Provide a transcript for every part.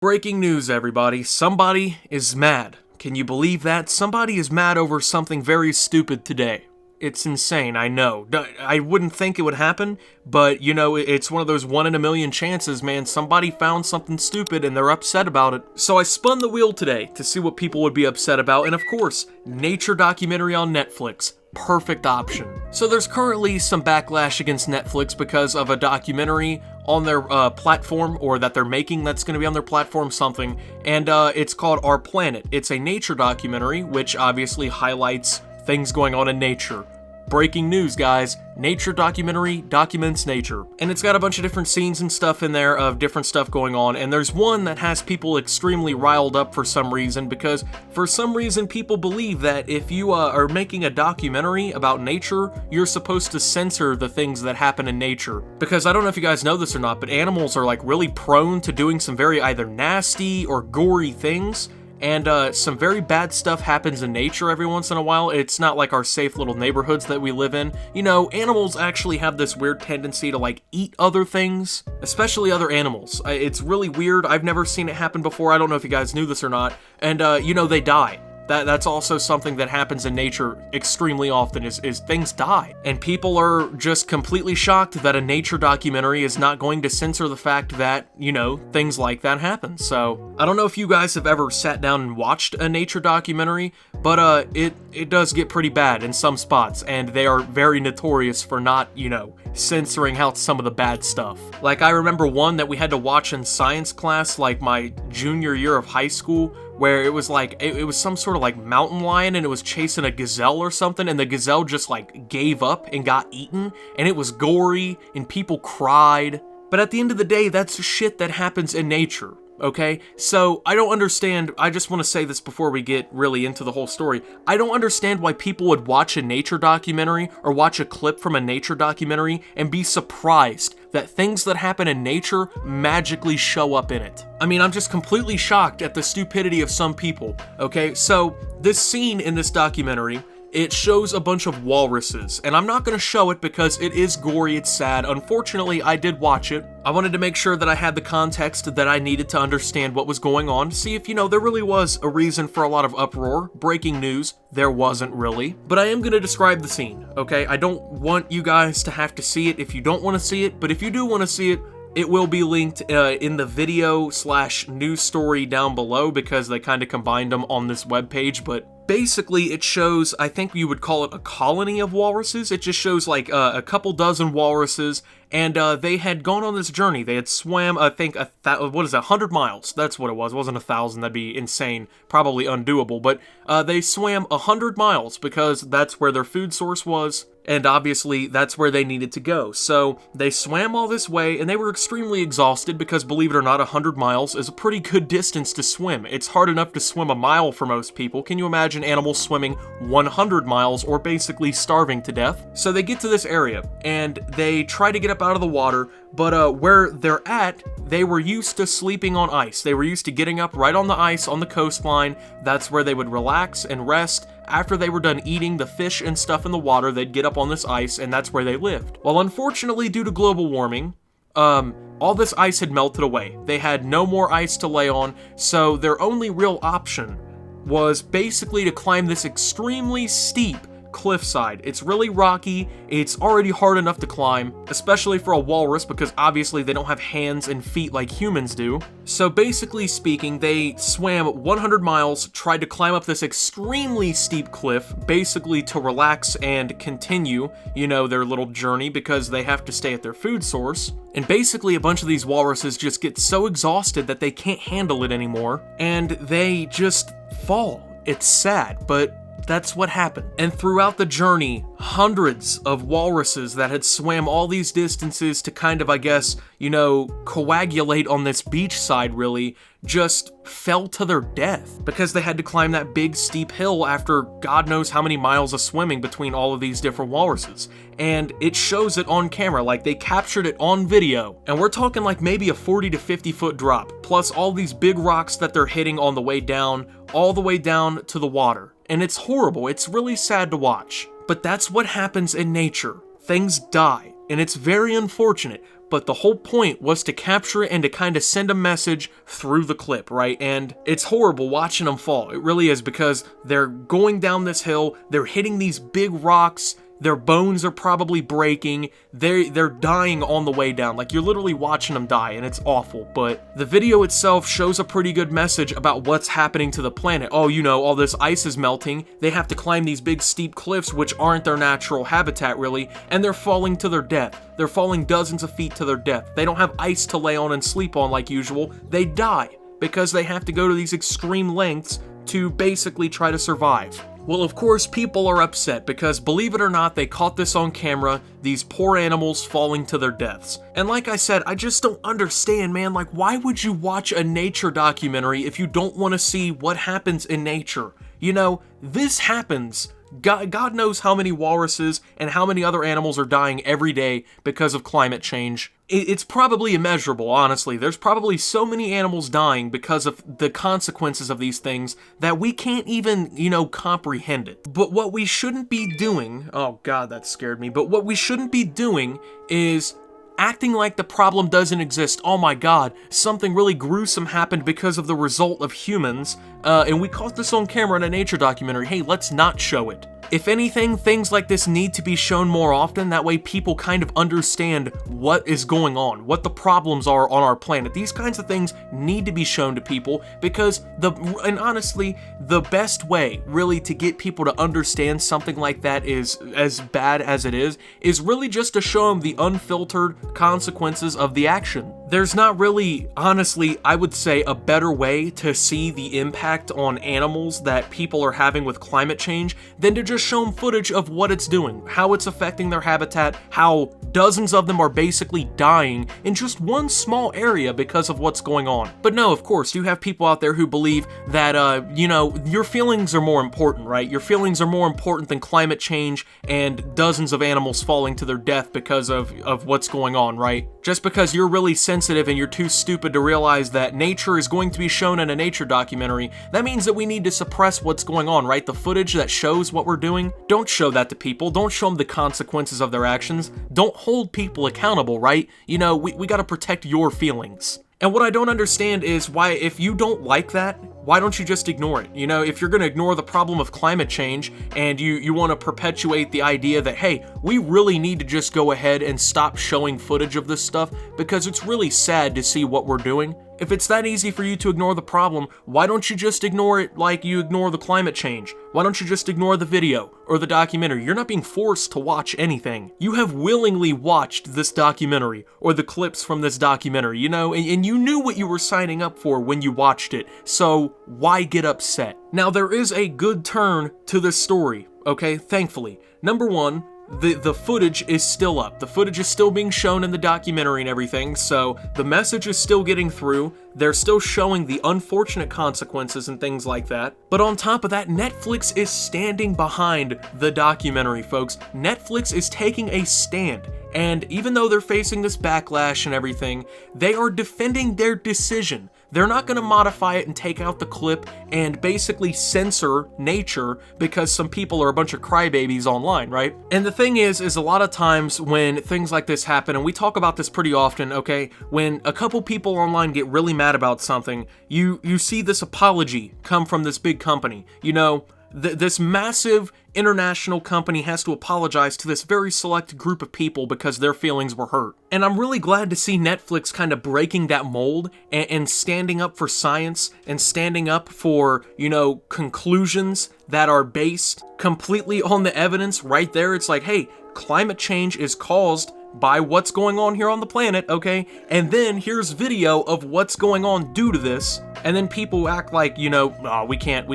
Breaking news, everybody. Somebody is mad. Can you believe that? Somebody is mad over something very stupid today. It's insane, I know. I wouldn't think it would happen, but, you know, it's one of those 1 in a million chances, man. Somebody found something stupid and they're upset about it. So I spun the wheel today to see what people would be upset about, and of course, nature documentary on Netflix. Perfect option. So there's currently some backlash against Netflix because of a documentary on their platform, or that they're making that's going to be on their platform, something, and it's called Our Planet. It's a nature documentary, which obviously highlights things going on in nature. Breaking news, guys. Nature documentary documents nature. And it's got a bunch of different scenes and stuff in there of different stuff going on, and there's one that has people extremely riled up for some reason, because for some reason people believe that if you are making a documentary about nature, you're supposed to censor the things that happen in nature. Because I don't know if you guys know this or not, but animals are like really prone to doing some very either nasty or gory things. And some very bad stuff happens in nature every once in a while. It's not like our safe little neighborhoods that we live in. You know, animals actually have this weird tendency to, like, eat other things, especially other animals. It's really weird. I've never seen it happen before. I don't know if you guys knew this or not. And, you know, they die. That's also something that happens in nature extremely often, is things die. And people are just completely shocked that a nature documentary is not going to censor the fact that, you know, things like that happen. So, I don't know if you guys have ever sat down and watched a nature documentary, but it does get pretty bad in some spots, and they are very notorious for not, you know, censoring out some of the bad stuff. Like, I remember one that we had to watch in science class, like my junior year of high school, where it was like, it was some sort of like mountain lion, and it was chasing a gazelle or something, and the gazelle just like gave up and got eaten, and it was gory, and people cried. But at the end of the day, that's shit that happens in nature. Okay, so I don't understand. I just want to say this before we get really into the whole story. I don't understand why people would watch a nature documentary or watch a clip from a nature documentary and be surprised that things that happen in nature magically show up in it. I mean, I'm just completely shocked at the stupidity of some people. Okay, so this scene in this documentary, it shows a bunch of walruses, and I'm not going to show it because it is gory, it's sad. Unfortunately, I did watch it. I wanted to make sure that I had the context that I needed to understand what was going on, see if, you know, there really was a reason for a lot of uproar. Breaking news, there wasn't really. But I am going to describe the scene, okay? I don't want you guys to have to see it if you don't want to see it, but if you do want to see it, it will be linked in the video/news story down below, because they kind of combined them on this webpage. But basically, it shows, I think you would call it a colony of walruses. It just shows like a couple dozen walruses, and they had gone on this journey. They had swam, I think, 100 miles? That's what it was. It wasn't 1,000. That'd be insane. Probably undoable. But they swam 100 miles because that's where their food source was. And obviously, that's where they needed to go. So they swam all this way, and they were extremely exhausted because, believe it or not, 100 miles is a pretty good distance to swim. It's hard enough to swim a mile for most people. Can you imagine animals swimming 100 miles or basically starving to death? So they get to this area, and they try to get up out of the water, but where they're at, they were used to sleeping on ice. They were used to getting up right on the ice on the coastline. That's where they would relax and rest. After they were done eating the fish and stuff in the water, they'd get up on this ice, and that's where they lived. Well, unfortunately, due to global warming, all this ice had melted away. They had no more ice to lay on, so their only real option was basically to climb this extremely steep cliffside. It's really rocky. It's already hard enough to climb, especially for a walrus, because obviously they don't have hands and feet like humans do. So basically speaking, they swam 100 miles, tried to climb up this extremely steep cliff, basically to relax and continue, you know, their little journey, because they have to stay at their food source. And basically a bunch of these walruses just get so exhausted that they can't handle it anymore, and they just fall. It's sad, but that's what happened. And throughout the journey, hundreds of walruses that had swam all these distances to kind of, I guess, you know, coagulate on this beach side, really, just fell to their death because they had to climb that big steep hill after God knows how many miles of swimming between all of these different walruses. And it shows it on camera, like they captured it on video. And we're talking like maybe a 40 to 50 foot drop, plus all these big rocks that they're hitting on the way down, all the way down to the water. And it's horrible. It's really sad to watch. But that's what happens in nature. Things die, and it's very unfortunate. but the whole point was to capture it and to kind of send a message through the clip, right? And it's horrible watching them fall. It really is, because they're going down this hill, they're hitting these big rocks, their bones are probably breaking, they're dying on the way down. Like, you're literally watching them die, and it's awful. But the video itself shows a pretty good message about what's happening to the planet. Oh, you know, all this ice is melting, they have to climb these big steep cliffs, which aren't their natural habitat, really, and they're falling to their death. They're falling dozens of feet to their death. They don't have ice to lay on and sleep on like usual. They die because they have to go to these extreme lengths to basically try to survive. Well, of course, people are upset because, believe it or not, they caught this on camera, these poor animals falling to their deaths. And like I said, I just don't understand, man. Like, why would you watch a nature documentary if you don't want to see what happens in nature? You know, this happens. God knows how many walruses and how many other animals are dying every day because of climate change. It's probably immeasurable, honestly. There's probably so many animals dying because of the consequences of these things that we can't even, you know, comprehend it. But what we shouldn't be doing, oh God, that scared me, but what we shouldn't be doing is acting like the problem doesn't exist. Oh my God, something really gruesome happened because of the result of humans, and we caught this on camera in a nature documentary. Hey, let's not show it. If anything, things like this need to be shown more often, that way people kind of understand what is going on, what the problems are on our planet. These kinds of things need to be shown to people because and honestly, the best way really to get people to understand something like that is as bad as it is really just to show them the unfiltered consequences of the action. There's not really, honestly, I would say, a better way to see the impact on animals that people are having with climate change than to just show them footage of what it's doing, how it's affecting their habitat, how dozens of them are basically dying in just one small area because of what's going on. But no, of course, you have people out there who believe that, you know, your feelings are more important, right? Your feelings are more important than climate change and dozens of animals falling to their death because of what's going on, right? Just because you're really sensitive and you're too stupid to realize that nature is going to be shown in a nature documentary, that means that we need to suppress what's going on, right? The footage that shows what we're doing, don't show that to people. Don't show them the consequences of their actions. Don't hold people accountable, right? You know, we gotta protect your feelings. And what I don't understand is why, if you don't like that, why don't you just ignore it? You know, if you're going to ignore the problem of climate change and you want to perpetuate the idea that, hey, we really need to just go ahead and stop showing footage of this stuff because it's really sad to see what we're doing. If it's that easy for you to ignore the problem, why don't you just ignore it like you ignore the climate change? Why don't you just ignore the video or the documentary? You're not being forced to watch anything. You have willingly watched this documentary or the clips from this documentary, you know, and you knew what you were signing up for when you watched it, so why get upset? Now, there is a good turn to this story, okay, thankfully. Number one, the footage is still up. The footage is still being shown in the documentary and everything, so the message is still getting through. They're still showing the unfortunate consequences and things like that. But on top of that, Netflix is standing behind the documentary, folks. Netflix is taking a stand. And even though they're facing this backlash and everything, they are defending their decision. They're not going to modify it and take out the clip and basically censor nature because some people are a bunch of crybabies online, right? And the thing is a lot of times when things like this happen, and we talk about this pretty often, okay, when a couple people online get really mad about something, you see this apology come from this big company. You know, this massive international company has to apologize to this very select group of people because their feelings were hurt. And I'm really glad to see Netflix kind of breaking that mold and standing up for science and standing up for, you know, conclusions that are based completely on the evidence right there. It's like, hey, climate change is caused by what's going on here on the planet, okay? And then here's video of what's going on due to this. And then people act like, you know, oh, we can't,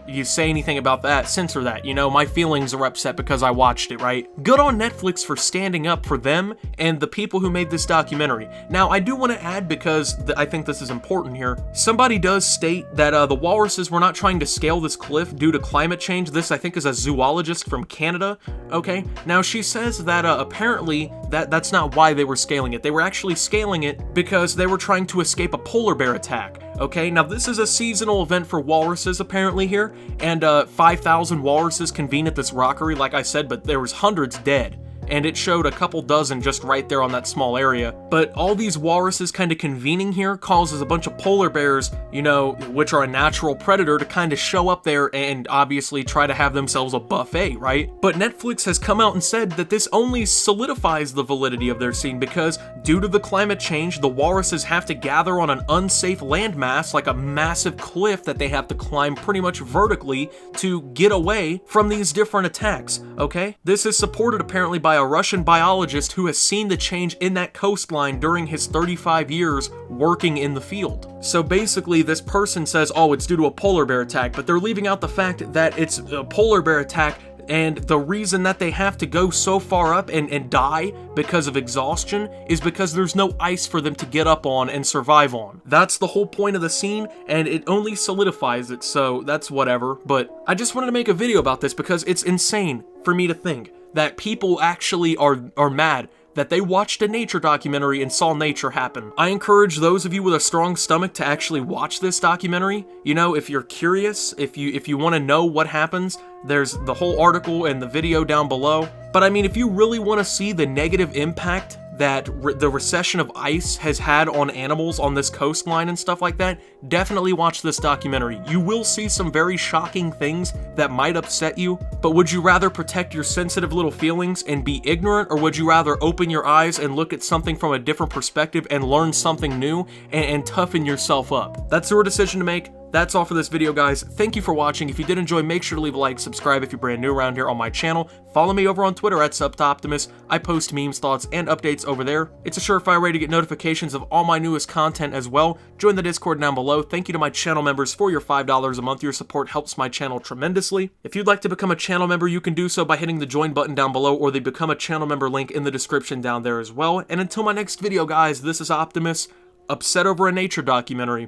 you say anything about that, censor that, you know, my feelings are upset because I watched it, right? Good on Netflix for standing up for them and the people who made this documentary. Now, I do want to add, because I think this is important here, somebody does state that the walruses were not trying to scale this cliff due to climate change. This, I think, is a zoologist from Canada, okay? Now, she says that apparently that's not why they were scaling it. They were actually scaling it because they were trying to escape a polar bear attack. Okay, now this is a seasonal event for walruses apparently here, and 5,000 walruses convene at this rockery, like I said, but there was hundreds dead. and it showed a couple dozen just right there on that small area. But all these walruses kind of convening here causes a bunch of polar bears, you know, which are a natural predator, to kind of show up there and obviously try to have themselves a buffet, right? But Netflix has come out and said that this only solidifies the validity of their scene, because due to the climate change, the walruses have to gather on an unsafe landmass, like a massive cliff that they have to climb pretty much vertically to get away from these different attacks, okay? This is supported apparently by a Russian biologist who has seen the change in that coastline during his 35 years working in the field. So basically, this person says, oh, it's due to a polar bear attack, but they're leaving out the fact that it's a polar bear attack, and the reason that they have to go so far up and die because of exhaustion is because there's no ice for them to get up on and survive on. That's the whole point of the scene, and it only solidifies it, so that's whatever. But I just wanted to make a video about this because it's insane for me to think that people actually are mad that they watched a nature documentary and saw nature happen. I encourage those of you with a strong stomach to actually watch this documentary. You know, if you're curious, if you want to know what happens, there's the whole article and the video down below. But I mean, if you really want to see the negative impact that the recession of ice has had on animals on this coastline and stuff like that, definitely watch this documentary. You will see some very shocking things that might upset you, but would you rather protect your sensitive little feelings and be ignorant, or would you rather open your eyes and look at something from a different perspective and learn something new and toughen yourself up? That's your decision to make. That's all for this video, guys. Thank you for watching. If you did enjoy, make sure to leave a like, subscribe if you're brand new around here on my channel. Follow me over on Twitter at Optimus. I post memes, thoughts, and updates over there. It's a surefire way to get notifications of all my newest content as well. Join the Discord down below. Thank you to my channel members for your $5 a month. Your support helps my channel tremendously. If you'd like to become a channel member, you can do so by hitting the join button down below, or the become a channel member link in the description down there as well. And until my next video, guys, this is Optimus, upset over a nature documentary,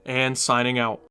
and signing out.